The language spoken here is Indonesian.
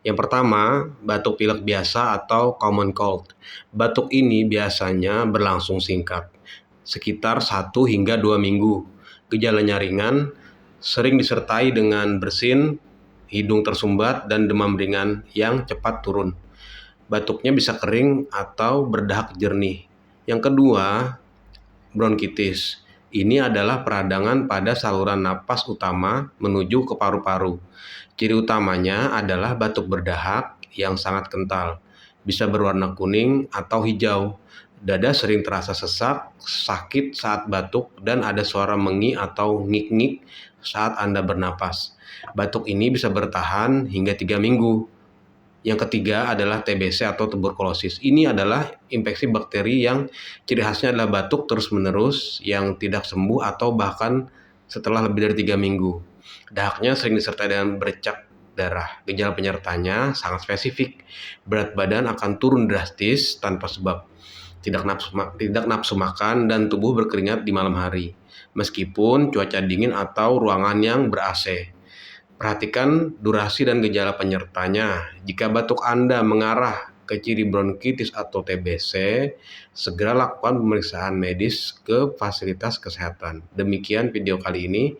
Yang pertama, batuk pilek biasa atau common cold. Batuk ini biasanya berlangsung singkat, sekitar 1 hingga 2 minggu. Gejalanya ringan, sering disertai dengan bersin, hidung tersumbat, dan demam ringan yang cepat turun. Batuknya bisa kering atau berdahak jernih. Yang kedua, bronkitis. Ini adalah peradangan pada saluran napas utama menuju ke paru-paru. Ciri utamanya adalah batuk berdahak yang sangat kental, bisa berwarna kuning atau hijau. Dada sering terasa sesak, sakit saat batuk, dan ada suara mengi atau ngik-ngik saat Anda bernapas. Batuk ini bisa bertahan hingga 3 minggu. Yang ketiga adalah TBC atau tuberkulosis. Ini adalah infeksi bakteri yang ciri khasnya adalah batuk terus-menerus yang tidak sembuh atau bahkan setelah lebih dari 3 minggu. Dahaknya sering disertai dengan bercak darah. Gejala penyertanya sangat spesifik. Berat badan akan turun drastis tanpa sebab. Tidak nafsu makan dan tubuh berkeringat di malam hari. Meskipun cuaca dingin atau ruangan yang ber-AC. Perhatikan durasi dan gejala penyertanya. Jika batuk Anda mengarah ke ciri bronkitis atau TBC, segera lakukan pemeriksaan medis ke fasilitas kesehatan. Demikian video kali ini.